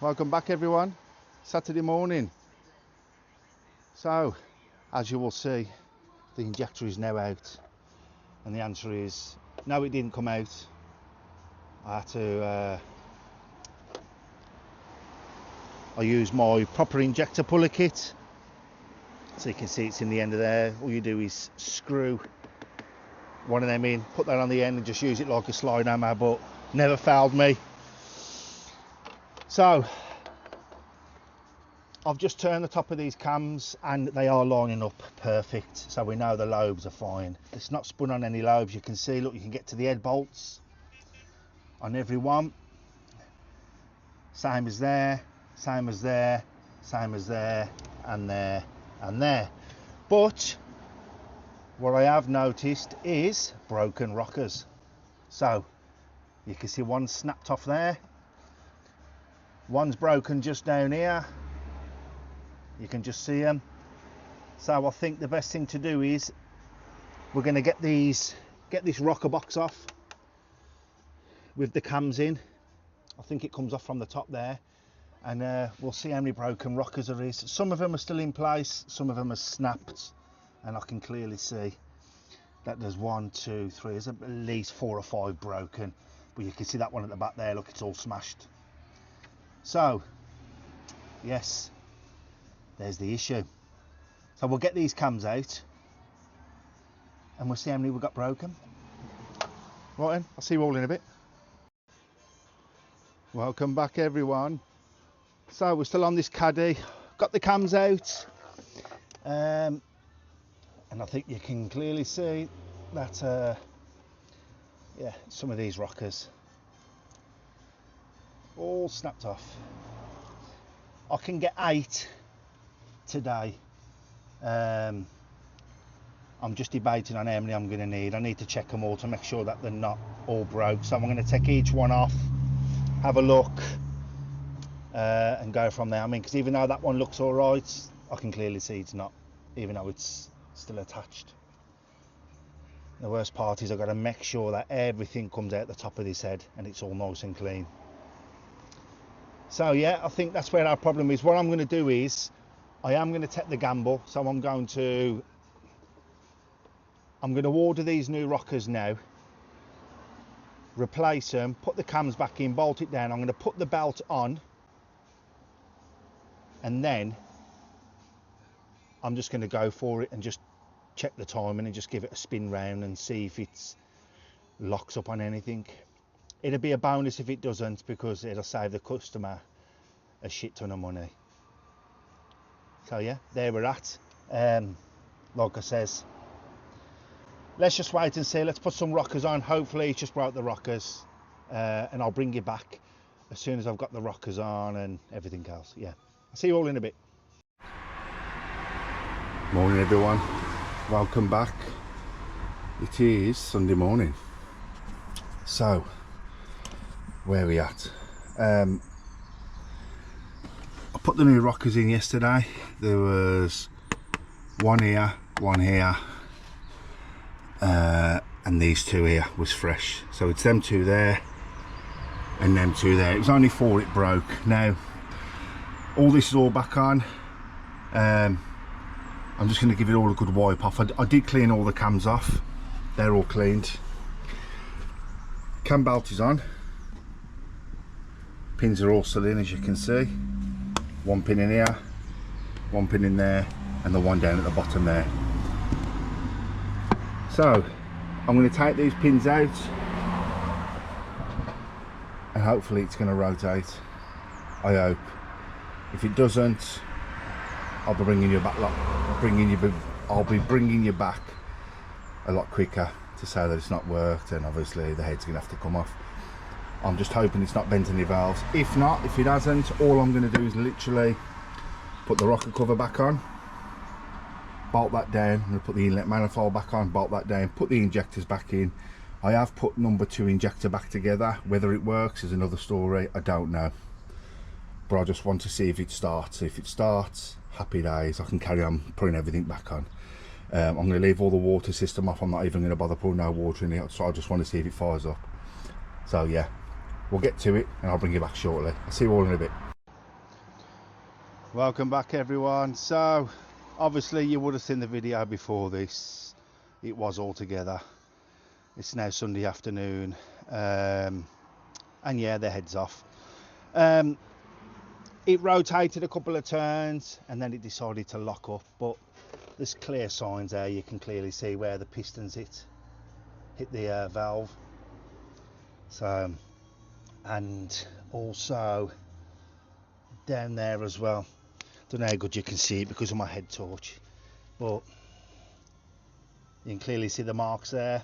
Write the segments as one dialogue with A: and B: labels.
A: Welcome back everyone. Saturday morning. So as you will see, the injector is now out, and the answer is no, it didn't come out. I had to I use my proper injector puller kit, so you can see it's in the end of there. All you do is screw one of them in, put that on the end and just use it like a slide hammer, but never failed me. So I've just turned the top of these cams and they are lining up perfect, so we know the lobes are fine. It's not spun on any lobes. You can see, look, you can get to the head bolts on every one. Same as there, same as there, same as there, and there and there. But what I have noticed is broken rockers. So you can see one snapped off there, one's broken just down here, you can just see them. So I think the best thing to do is we're going to get this rocker box off with the cams in. I think it comes off from the top there, and we'll see how many broken rockers there is. Some of them are still in place, some of them are snapped, and I can clearly see that there's 1, 2, 3, there's at least 4 or 5 broken, but you can see that one at the back there, look, it's all smashed. So yes, there's the issue. So we'll get these cams out and we'll see how many we've got broken. Right then, I'll see you all in a bit. Welcome back everyone. So we're still on this caddy, got the cams out, and I think you can clearly see that yeah, some of these rockers all snapped off. I can get 8 today. I'm just debating on how many I'm going to need. I need to check them all to make sure that they're not all broke, so I'm going to take each one off, have a look, and go from there. I mean, because even though that one looks all right, I can clearly see it's not, even though it's still attached. The worst part is I've got to make sure that everything comes out the top of this head and it's all nice and clean. So yeah, I think that's where our problem is. What I'm going to do is I am going to take the gamble, so I'm going to order these new rockers now, replace them, put the cams back in, bolt it down. I'm going to put the belt on, and then I'm just going to go for it and just check the timing and just give it a spin round and see if it locks up on anything. It'll be a bonus if it doesn't, because it'll save the customer a shit ton of money. So yeah, there we're at. Like I says, let's just wait and see. Let's put some rockers on. Hopefully it's just broke the rockers, and I'll bring you back as soon as I've got the rockers on and everything else. Yeah, I'll see you all in a bit. Morning everyone, welcome back. It is Sunday morning. So where are we at? I put the new rockers in yesterday. There was one here, and these 2 here was fresh. So it's them 2 there and them 2 there. It was only 4 it broke. Now all this is all back on. I'm just going to give it all a good wipe off. I did clean all the cams off, they're all cleaned. Cam belt is on, pins are all still in, as you can see. 1 pin in here, 1 pin in there, and the one down at the bottom there. So I'm going to take these pins out and hopefully it's going to rotate. I hope. If it doesn't, I'll be bringing you back. I'll be bringing you back a lot quicker to say that it's not worked, and obviously the head's going to have to come off. I'm just hoping it's not bent any valves. If not, if it hasn't, all I'm going to do is literally put the rocker cover back on, bolt that down. I'm going to put the inlet manifold back on, bolt that down, put the injectors back in. I have put number 2 injector back together. Whether it works is another story, I don't know, but I just want to see if it starts. If it starts, happy days, I can carry on putting everything back on. I'm going to leave all the water system off. I'm not even going to bother putting no water in it, so I just want to see if it fires up. So yeah, we'll get to it and I'll bring you back shortly. I'll see you all in a bit. Welcome back everyone. So obviously you would have seen the video before this. It was all together. It's now Sunday afternoon, and yeah, the head's off. It rotated a couple of turns and then it decided to lock up, but there's clear signs there. You can clearly see where the pistons hit the valve. So, and also down there as well. Don't know how good you can see it because of my head torch, but you can clearly see the marks there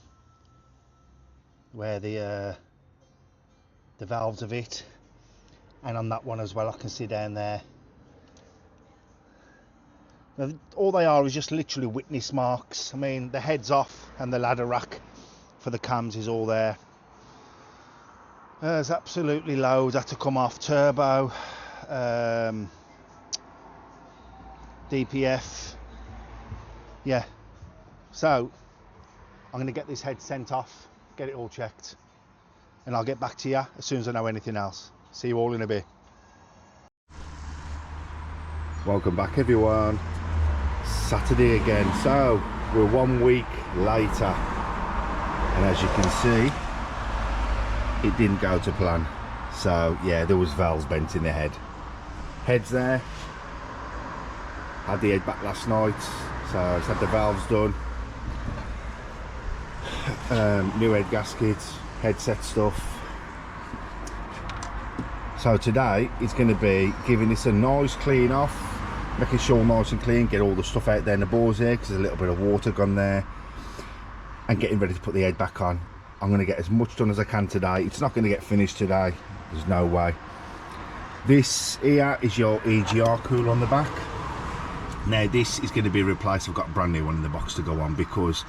A: where the valves have hit, and on that one as well I can see down there. Now, all they are is just literally witness marks. I mean, the head's off and the ladder rack for the cams is all there. There's absolutely loads had to come off. Turbo, DPF, yeah. So I'm going to get this head sent off, get it all checked, and I'll get back to you as soon as I know anything else. See you all in a bit. Welcome back everyone. Saturday again. So we're 1 week later, and as you can see, it didn't go to plan. So yeah, there was valves bent in the head. Head's there. Had the head back last night, so I just had the valves done. New head gaskets, headset stuff. So today it's going to be giving this a nice clean off, making sure nice and clean, get all the stuff out there in the bores here because there's a little bit of water gone there, and getting ready to put the head back on. I'm going to get as much done as I can today. It's not going to get finished today, there's no way. This here is your EGR cooler on the back. Now this is going to be replaced. I've got a brand new one in the box to go on because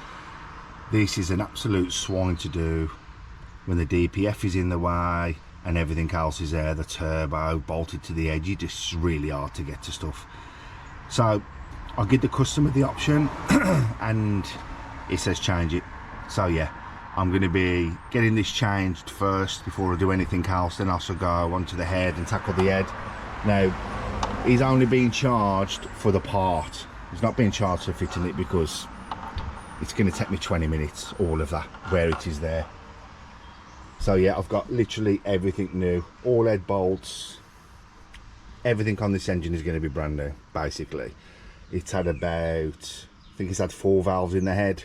A: this is an absolute swine to do when the DPF is in the way and everything else is there. The turbo bolted to the edge, it's just really hard to get to stuff. So I'll give the customer the option and it says change it. So yeah, I'm going to be getting this changed first before I do anything else. Then I'll also go onto the head and tackle the head. Now he's only being charged for the part. He's not being charged for fitting it because it's going to take me 20 minutes, all of that, where it is there. So yeah, I've got literally everything new, all head bolts, everything on this engine is going to be brand new, basically. It's had about, I think it's had 4 valves in the head.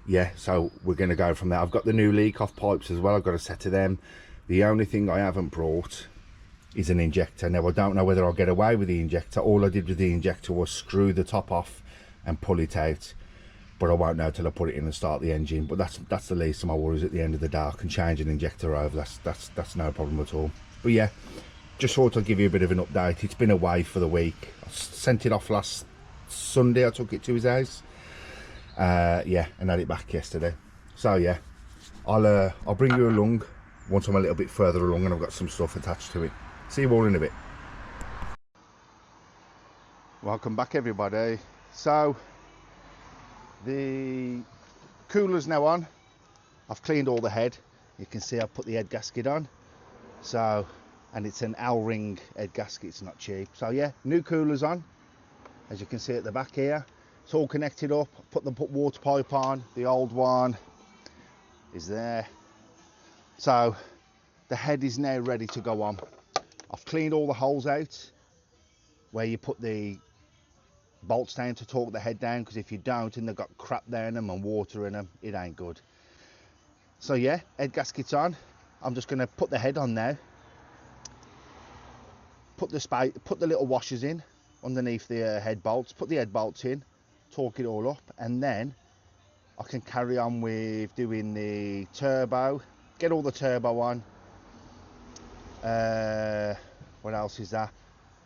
A: Yeah, so we're going to go from there. I've got the new leak off pipes as well, I've got a set of them. The only thing I haven't brought is an injector. Now I don't know whether I'll get away with the injector. All I did with the injector was screw the top off and pull it out, but I won't know till I put it in and start the engine. But that's the least of my worries at the end of the day. I can change an injector over, that's no problem at all. But yeah, just thought I'd give you a bit of an update. It's been away for the week. I sent it off last Sunday. I took it to his house, yeah, and had it back yesterday. So yeah, I'll bring you along once I'm a little bit further along and I've got some stuff attached to it. See you all in a bit. Welcome back everybody. So the cooler's now on. I've cleaned all the head. You can see I've put the head gasket on. So, and it's an L-ring head gasket, it's not cheap. So yeah, new cooler's on. As you can see at the back here, it's all connected up. Put the water pipe on. The old one is there. So the head is now ready to go on. I've cleaned all the holes out where you put the bolts down to torque the head down, because if you don't and they've got crap down in them and water in them, it ain't good. So yeah, head gasket's on. I'm just going to put the head on now, put the little washers in underneath the head bolts, put the head bolts in, torque it all up, and then I can carry on with doing the turbo, get all the turbo on. What else is that?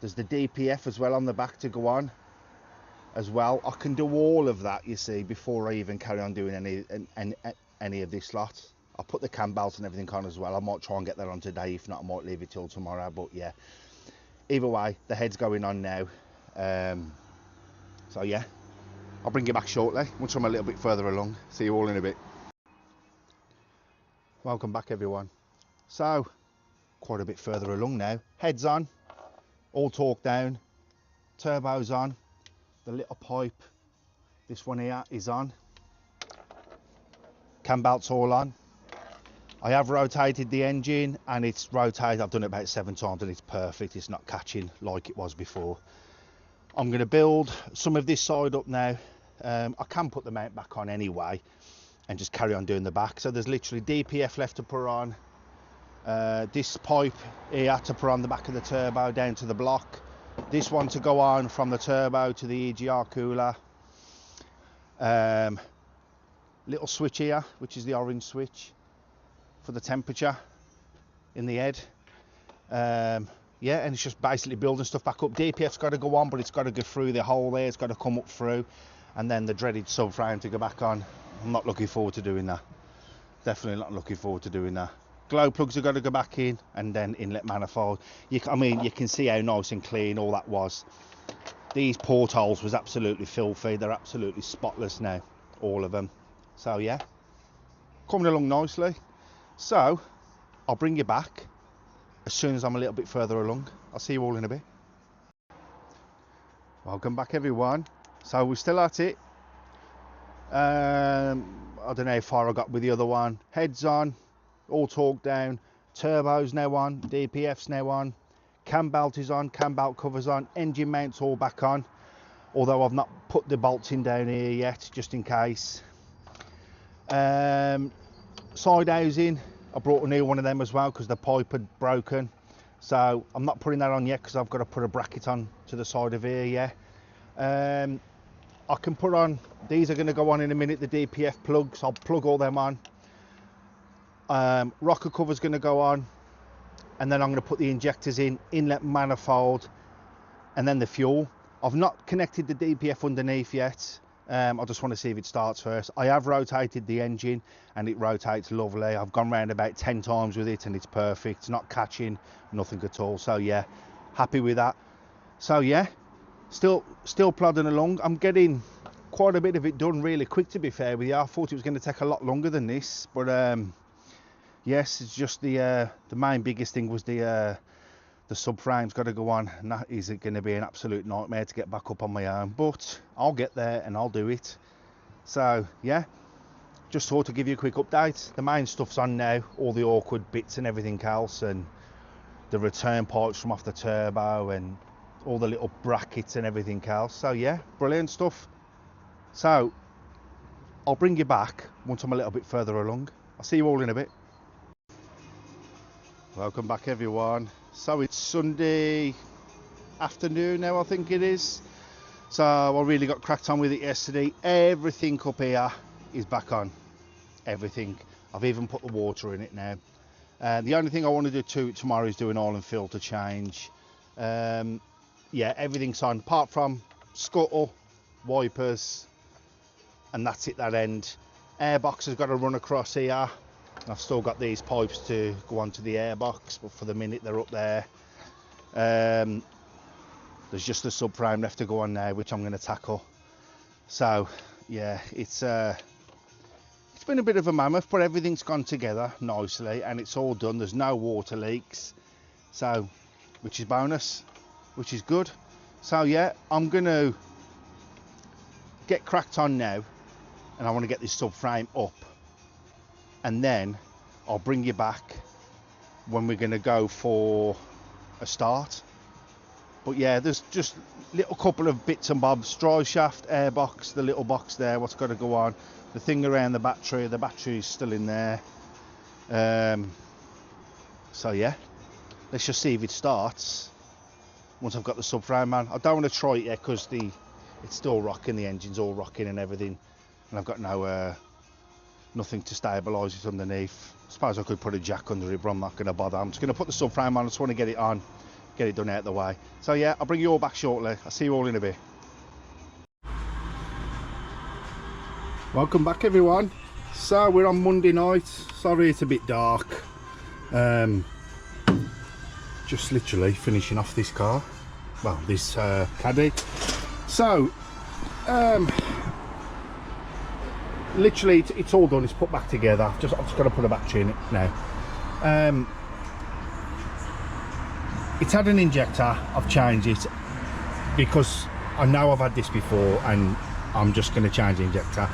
A: There's the DPF as well on the back to go on as well. I can do all of that, you see, before I even carry on doing any of this lot. I'll put the cam belts and everything on as well. I might try and get that on today. If not, I might leave it till tomorrow. But yeah, either way, the head's going on now. So yeah, I'll bring you back shortly once I'm a little bit further along. See you all in a bit. Welcome back everyone. So quite a bit further along now. Head's on, all torque down, turbo's on, the little pipe, this one here is on, cam belt's all on. I have rotated the engine and it's rotated, I've done it about 7 times and it's perfect, it's not catching like it was before. I'm going to build some of this side up now. I can put the mount back on anyway and just carry on doing the back. So there's literally DPF left to put on, this pipe here to put on the back of the turbo down to the block, this one to go on from the turbo to the EGR cooler, little switch here which is the orange switch for the temperature in the head. Yeah, and it's just basically building stuff back up. DPF's got to go on, but it's got to go through the hole there, it's got to come up through, and then the dreaded subframe to go back on. I'm not looking forward to doing that, definitely not looking forward to doing that. Glow plugs have got to go back in, and then inlet manifold. I mean, you can see how nice and clean all that was. These portholes was absolutely filthy, they're absolutely spotless now, all of them. So yeah, coming along nicely. So I'll bring you back as soon as I'm a little bit further along. I'll see you all in a bit. Welcome back everyone. So we're still at it. I don't know how far I got with the other one. Heads on, all torque down, turbo's now on, DPF's now on, cam belt is on, cam belt covers on, engine mounts all back on, although I've not put the bolts in down here yet, just in case. Side housing, I brought a new one of them as well because the pipe had broken, so I'm not putting that on yet because I've got to put a bracket on to the side of here. Yeah, I can put on, these are going to go on in a minute, the DPF plugs, I'll plug all them on. Rocker cover's going to go on, and then I'm going to put the injectors in, inlet manifold, and then the fuel. I've not connected the DPF underneath yet. I just want to see if it starts first. I have rotated the engine and it rotates lovely. I've gone round about 10 times with it and it's perfect. It's not catching, nothing at all. So yeah, happy with that. So yeah, still plodding along. I'm getting quite a bit of it done really quick, to be fair with you. I thought it was going to take a lot longer than this, but yes, it's just the main biggest thing was the subframe's got to go on, and that is going to be an absolute nightmare to get back up on my own, but I'll get there and I'll do it. So yeah, just thought to give you a quick update. The main stuff's on now, all the awkward bits and everything else, and the return pipes from off the turbo and all the little brackets and everything else. So yeah, brilliant stuff. So I'll bring you back once I'm a little bit further along. I'll see you all in a bit. Welcome back everyone. So it's Sunday afternoon now, I think it is. So I really got cracked on with it yesterday. Everything up here is back on, everything. I've even put the water in it now. The only thing I want to do tomorrow is do an oil and filter change. Yeah, everything's on apart from scuttle, wipers, and that's it, that end. Airbox has got to run across here. I've still got these pipes to go onto the airbox, but for the minute they're up there. There's just the subframe left to go on now, which I'm going to tackle. So yeah, it's been a bit of a mammoth, but everything's gone together nicely and it's all done. There's no water leaks, so which is bonus, which is good. So yeah, I'm going to get cracked on now, and I want to get this subframe up. And then I'll bring you back when we're going to go for a start. But yeah, there's just little couple of bits and bobs. Drive shaft, airbox, the little box there, what's got to go on. The thing around the battery is still in there. So yeah, let's just see if it starts once I've got the subframe on. I don't want to try it yet because it's still rocking, the engine's all rocking and everything. And I've got nothing to stabilise it underneath. I suppose I could put a jack under it, but I'm not going to bother. I'm just going to put the subframe on. I just want to get it on, get it done out of the way. So yeah, I'll bring you all back shortly. I'll see you all in a bit. Welcome back everyone. So we're on Monday night. Sorry it's a bit dark. Just literally finishing off this car. Well, this caddy. So literally it's all done, it's put back together. I've just got to put a battery in it now. it's had an injector. I've changed it because I know I've had this before and I'm just going to change the injector.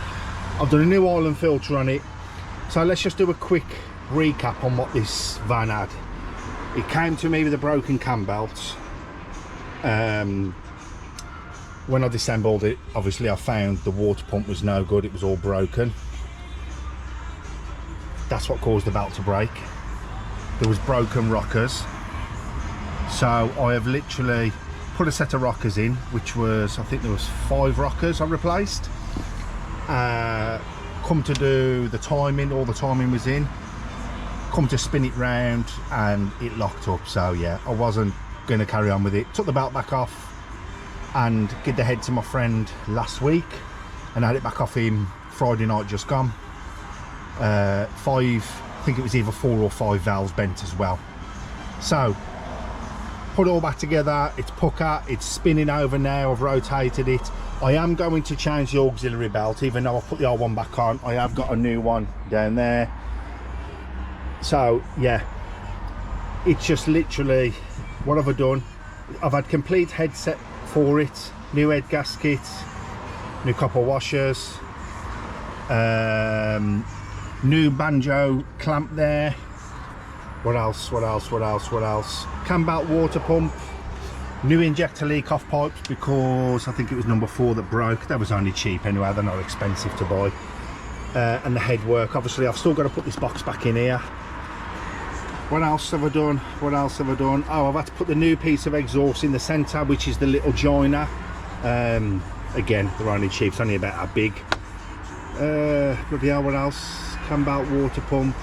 A: I've done a new oil and filter on it. So let's just do a quick recap on what this van had. It came to me with a broken cam belt. When I disassembled it, obviously I found the water pump was no good, it was all broken. That's what caused the belt to break. There was broken rockers. So I have literally put a set of rockers in, which was, I think there was 5 rockers I replaced. Come to do the timing, all the timing was in. Come to spin it round and it locked up. So yeah, I wasn't going to carry on with it. Took the belt back off and gave the head to my friend last week and had it back off him Friday night just gone. 5, I think it was either 4 or 5 valves bent as well. So put it all back together, it's pucker, it's spinning over now, I've rotated it. I am going to change the auxiliary belt, even though I've put the old one back on. I have got a new one down there. So yeah, it's just literally, what have I done? I've had complete headset for it, new head gasket, new copper washers, new banjo clamp there. What else? Cam belt water pump, new injector leak off pipes because I think it was number 4 that broke. That was only cheap anyway, they're not expensive to buy. And the head work, obviously I've still got to put this box back in here. What else have I done? Oh, I've had to put the new piece of exhaust in the centre, which is the little joiner. Again, they're only cheap, it's only about that big. Bloody hell, what else? Cam belt water pump,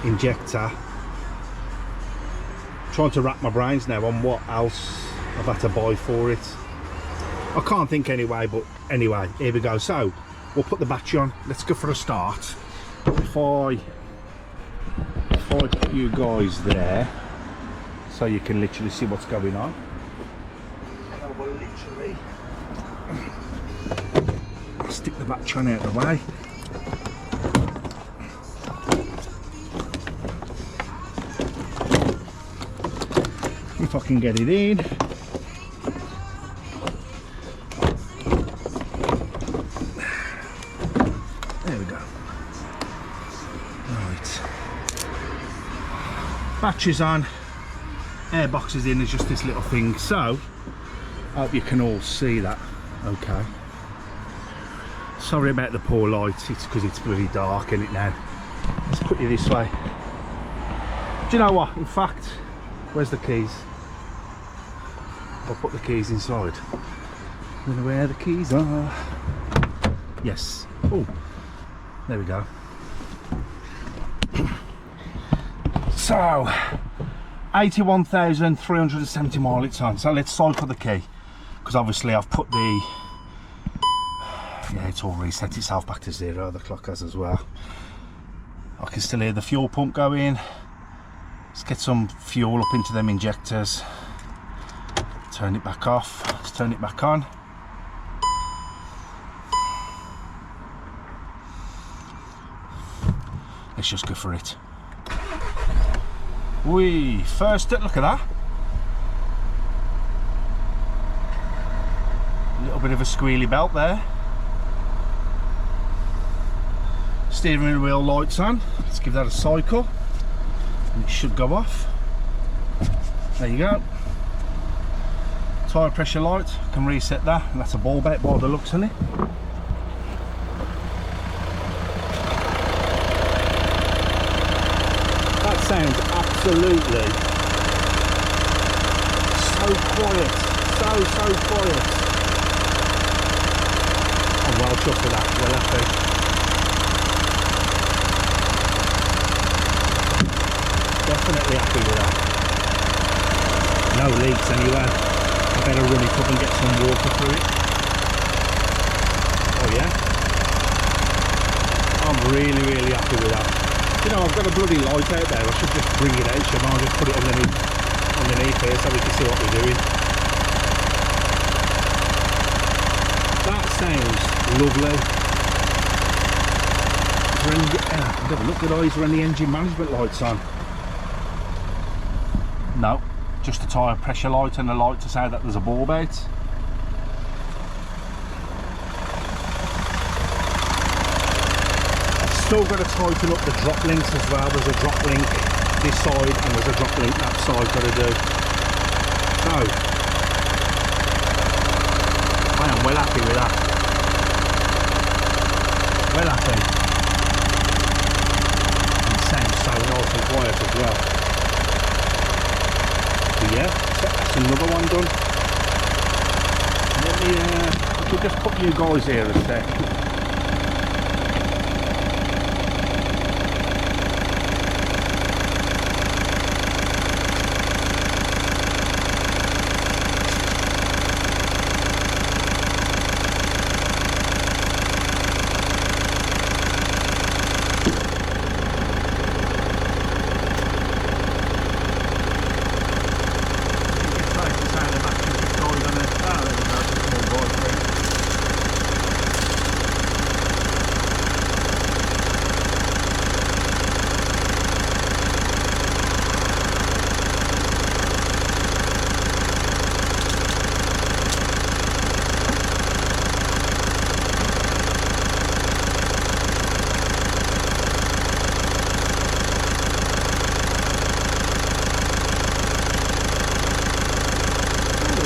A: injector. Trying to rack my brains now on what else I've had to buy for it. I can't think anyway, but anyway, here we go. So we'll put the battery on. Let's go for a start. If I put you guys there so you can literally see what's going on. I will literally stick the battery on out of the way. If I can get it in. There we go. Right. Batteries on, air box is in, there's just this little thing. So, I hope you can all see that. Okay. Sorry about the poor light, it's because it's bloody dark in it now. Let's put you this way. Do you know what? In fact, where's the keys? I'll put the keys inside. I don't know where the keys are. Yes. Oh, there we go. So, 81,370 miles it's on. So let's cycle the key, because obviously I've put the, yeah, it's all reset itself back to 0. The clock has as well. I can still hear the fuel pump going. Let's get some fuel up into them injectors. Turn it back off. Let's turn it back on. Let's just go for it. Whee! First, look at that. A little bit of a squealy belt there. Steering wheel lights on. Let's give that a cycle. And it should go off. There you go. Tyre pressure light, can reset that, and that's a ball bet by the looks on it. That sounds absolutely so quiet, so quiet. I'm well chuffed with that, well happy. Definitely happy with that. No leaks anywhere. I better run it up and get some water through it. Oh yeah, I'm really happy with that. You know, I've got a bloody light out there, I should just bring it out, shouldn't I? I'll just put it underneath here so we can see what we're doing. That sounds lovely. Look at eyes, are any engine management lights on? No,
B: just a tyre pressure light and a light to say that there's a bulb out. I've still got to tighten up the drop links as well. There's a drop link this side and there's a drop link that side got to do. So I am well happy with that. Well happy. And it sounds so nice and quiet as well. But yeah, so that's another one done. Let me I could just put you guys here a sec.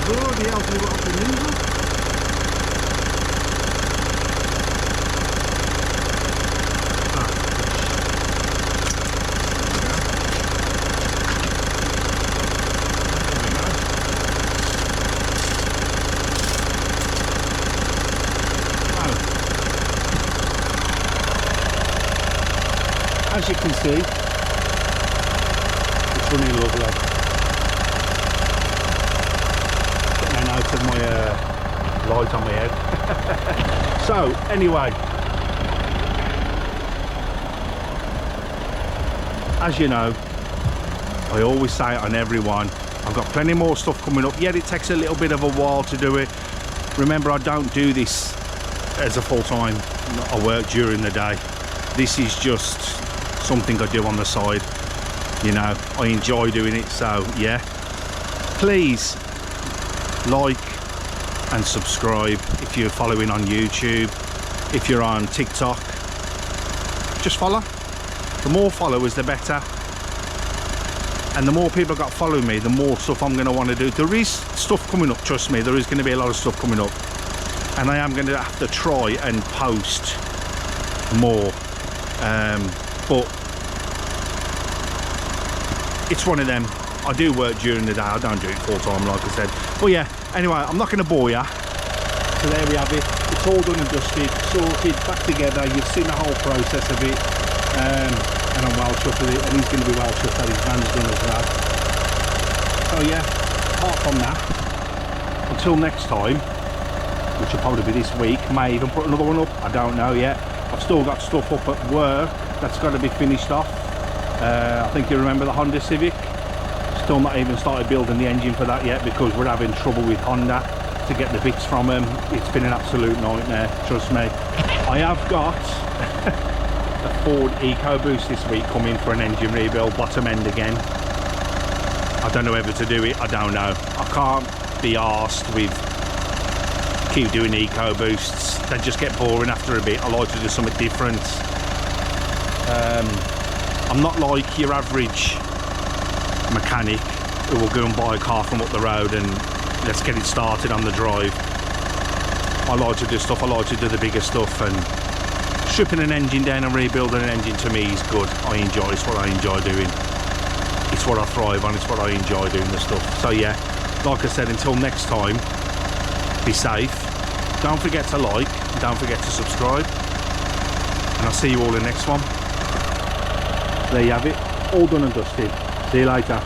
B: Bloody hell, you got up the needle. As you can see, it's running lovely. Getting out of my light on my head. So anyway, as you know, I always say it on everyone, I've got plenty more stuff coming up. Yet it takes a little bit of a while to do it. Remember, I don't do this as a full-time. I work during the day. This is just something I do on the side. You know, I enjoy doing it. So yeah, please like and subscribe if you're following on YouTube. If you're on TikTok, just follow. The more followers, the better. And the more people got following me, the more stuff I'm going to want to do. There is stuff coming up, trust me. There is going to be a lot of stuff coming up, and I am going to have to try and post more. But it's one of them. I do work during the day. I don't do it full time, like I said. But yeah, anyway, I'm not going to bore you. So there we have it. It's all done and dusted, sorted, back together. You've seen the whole process of it. And I'm well chuffed with it, and he's going to be well chuffed that his van's done as well. So yeah, apart from that, until next time, which will probably be this week, may even put another one up, I don't know yet. I've still got stuff up at work that's got to be finished off. I think you remember the Honda Civic. Still not even started building the engine for that yet because we're having trouble with Honda to get the bits from them. It's been an absolute nightmare, trust me. I have got a Ford EcoBoost this week coming for an engine rebuild, bottom end again. I don't know whether to do it, I don't know. I can't be arsed with keep doing EcoBoosts. They just get boring after a bit. I like to do something different. I'm not like your average mechanic who will go and buy a car from up the road and let's get it started on the drive. I like to do stuff, I like to do the bigger stuff, and stripping an engine down and rebuilding an engine to me is good. I enjoy it. It's what I enjoy doing. It's what I thrive on. It's what I enjoy doing, the stuff. So yeah, like I said, until next time, be safe. Don't forget to like, don't forget to subscribe, and I'll see you all in the next one. There you have it, all done and dusted. See you later.